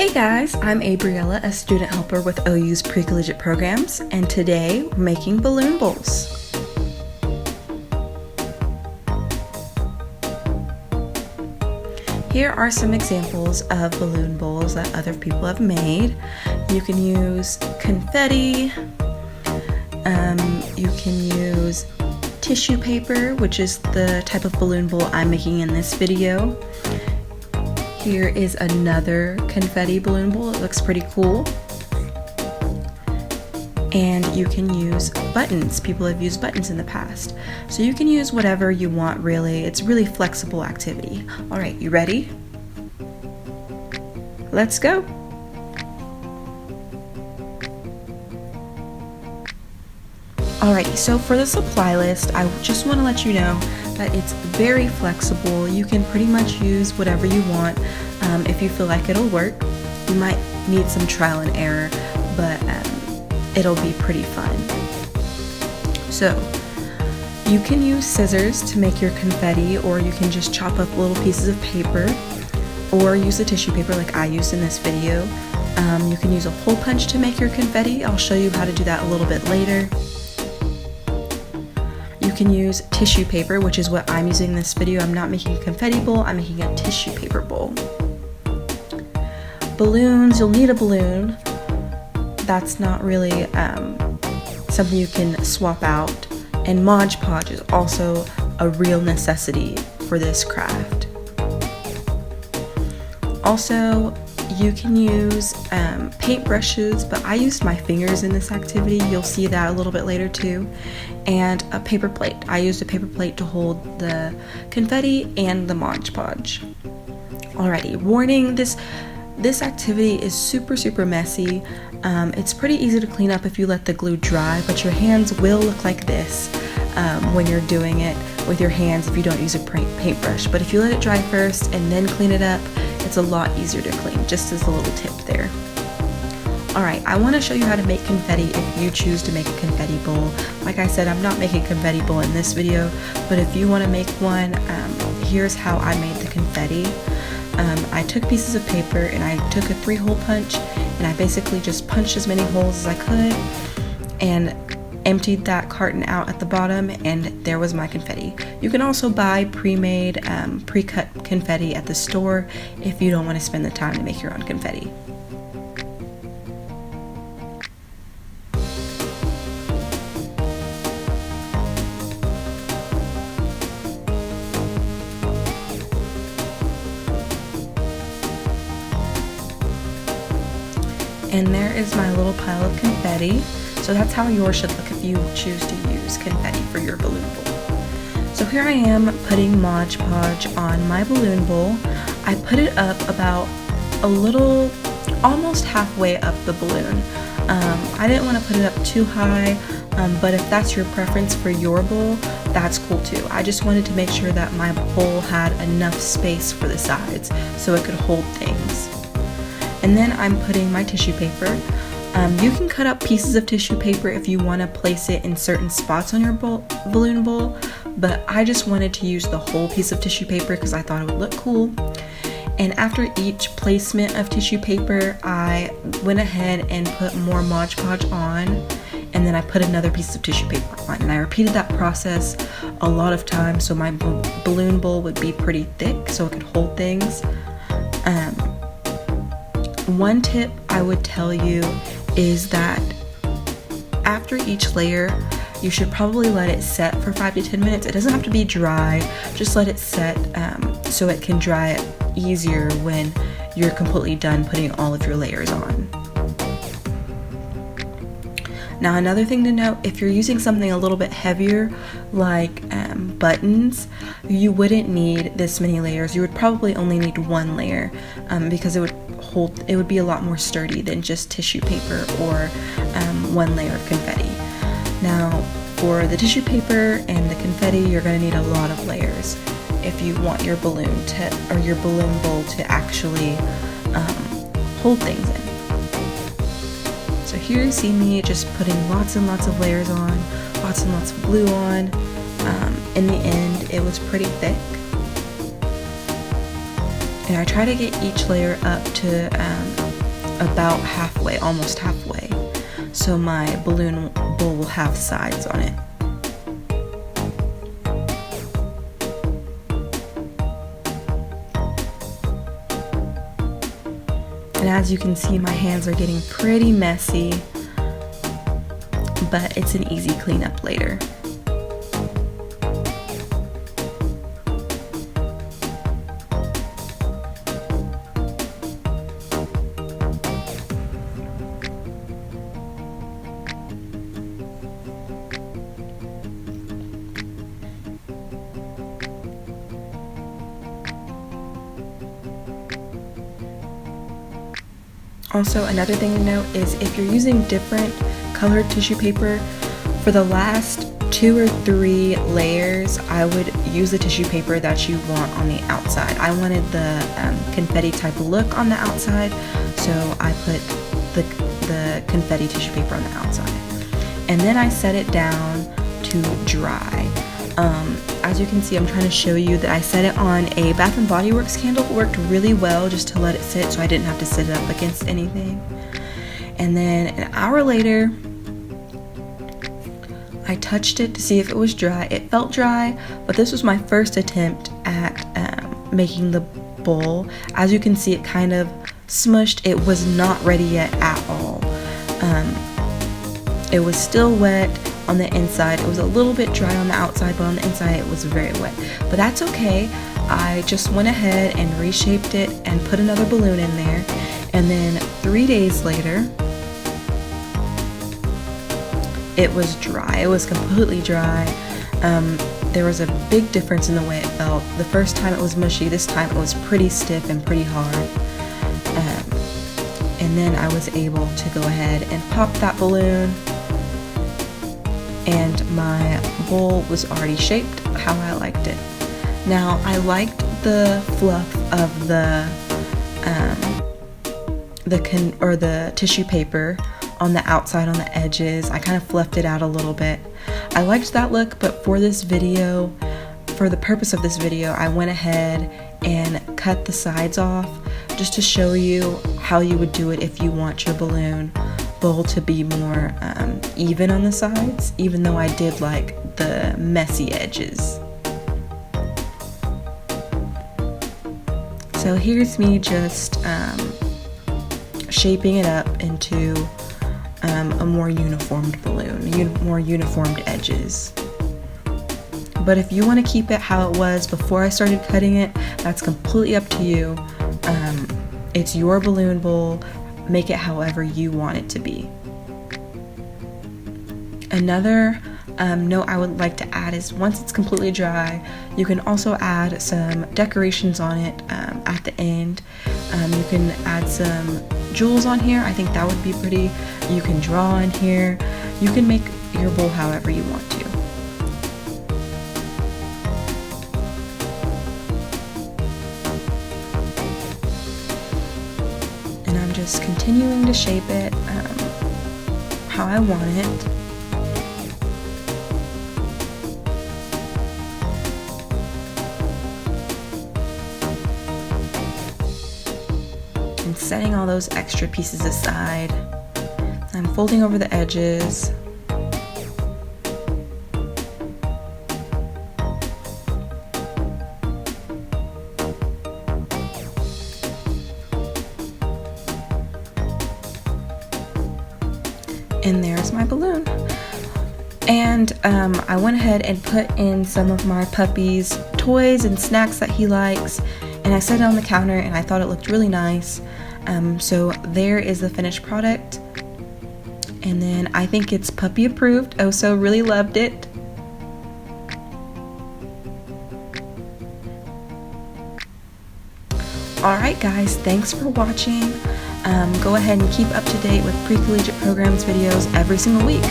Hey guys, I'm Abbrielle, a student helper with OU's Precollegiate programs, and today we're making balloon bowls. Here are some examples of balloon bowls that other people have made. You can use confetti, you can use tissue paper, which is the type of balloon bowl I'm making in this video. Here is another confetti balloon bowl. It looks pretty cool. And you can use buttons. People have used buttons in the past. So you can use whatever you want, really. It's a really flexible activity. All right, you ready? Let's go. Alrighty, so for the supply list, I just want to let you know that it's very flexible. You can pretty much use whatever you want if you feel like it'll work. You might need some trial and error, but it'll be pretty fun. So you can use scissors to make your confetti, or you can just chop up little pieces of paper, or use the tissue paper like I used in this video. You can use a hole punch to make your confetti. I'll show you how to do that a little bit later. You can use tissue paper, which is what I'm using in this video. I'm not making a confetti bowl, I'm making a tissue paper bowl. Balloons, you'll need a balloon. That's not really something you can swap out. And Modge Podge is also a real necessity for this craft. Also, you can use paintbrushes, but I used my fingers in this activity. You'll see that a little bit later too. And a paper plate. I used a paper plate to hold the confetti and the Modge Podge. Alrighty, warning, this activity is super messy. It's pretty easy to clean up if you let the glue dry, but your hands will look like this when you're doing it with your hands if you don't use a paintbrush. But if you let it dry first and then clean it up, it's a lot easier to clean, just as a little tip there. Alright, I want to show you how to make confetti if you choose to make a confetti bowl. Like I said, I'm not making a confetti bowl in this video, but if you want to make one, here's how I made the confetti. I took pieces of paper and I took a 3-hole punch, and I basically just punched as many holes as I could and emptied that carton out at the bottom, and there was my confetti. You can also buy pre-made, pre-cut confetti at the store if you don't want to spend the time to make your own confetti. And there is my little pile of confetti. So that's how yours should look if you choose to use confetti for your balloon bowl. So here I am putting Modge Podge on my balloon bowl. I put it up about almost halfway up the balloon. I didn't want to put it up too high, but if that's your preference for your bowl, that's cool too. I just wanted to make sure that my bowl had enough space for the sides so it could hold things. And then I'm putting my tissue paper. You can cut up pieces of tissue paper if you want to place it in certain spots on your balloon bowl, but I just wanted to use the whole piece of tissue paper because I thought it would look cool. And after each placement of tissue paper, I went ahead and put more Modge Podge on, and then I put another piece of tissue paper on, and I repeated that process a lot of times so my balloon bowl would be pretty thick so it could hold things. One tip I would tell you is that after each layer, you should probably let it set for 5 to 10 minutes. It doesn't have to be dry, just let it set so it can dry easier when you're completely done putting all of your layers on. Now, another thing to note, if you're using something a little bit heavier like buttons, you wouldn't need this many layers. You would probably only need 1 layer because it would be a lot more sturdy than just tissue paper or 1 layer of confetti. Now, for the tissue paper and the confetti, you're going to need a lot of layers if you want your balloon bowl to actually hold things in. So here you see me just putting lots and lots of layers on, lots and lots of glue on. In the end, it was pretty thick. And I try to get each layer up to about halfway, almost halfway. So my balloon bowl will have sides on it. And as you can see, my hands are getting pretty messy, but it's an easy cleanup later. Also, another thing to note is if you're using different colored tissue paper, for the last 2 or 3 layers, I would use the tissue paper that you want on the outside. I wanted the confetti type look on the outside, so I put the confetti tissue paper on the outside. And then I set it down to dry. As you can see, I'm trying to show you that I set it on a Bath & Body Works candle. It worked really well just to let it sit so I didn't have to sit it up against anything. And then an hour later, I touched it to see if it was dry. It felt dry, but this was my first attempt at making the bowl. As you can see, it kind of smushed. It was not ready yet at all. It was still wet on the inside. It was a little bit dry on the outside, but on the inside it was very wet. But that's okay. I just went ahead and reshaped it and put another balloon in there. And then 3 days later, it was dry. It was completely dry. There was a big difference in the way it felt. The first time it was mushy, this time it was pretty stiff and pretty hard. And then I was able to go ahead and pop that balloon, and my bowl was already shaped how I liked it. Now, I liked the fluff of the tissue paper on the outside, on the edges. I kind of fluffed it out a little bit. I liked that look, but for this video, for the purpose of this video, I went ahead and cut the sides off just to show you how you would do it if you want your balloon bowl to be more even on the sides, even though I did like the messy edges. So here's me just shaping it up into a more uniformed balloon, more uniformed edges. But if you want to keep it how it was before I started cutting it, that's completely up to you. It's your balloon bowl. Make it however you want it to be. Another note I would like to add is once it's completely dry, you can also add some decorations on it at the end. You can add some jewels on here. I think that would be pretty. You can draw on here. You can make your bowl however you want to. And I'm just continuing to shape it how I want it. And setting all those extra pieces aside. I'm folding over the edges. And there's my balloon. And I went ahead and put in some of my puppy's toys and snacks that he likes, and I set it on the counter, and I thought it looked really nice. So there is the finished product. And then I think it's puppy approved. Oso really loved it. Alright guys, thanks for watching. Go ahead and keep up to date with Precollegiate Programs videos every single week.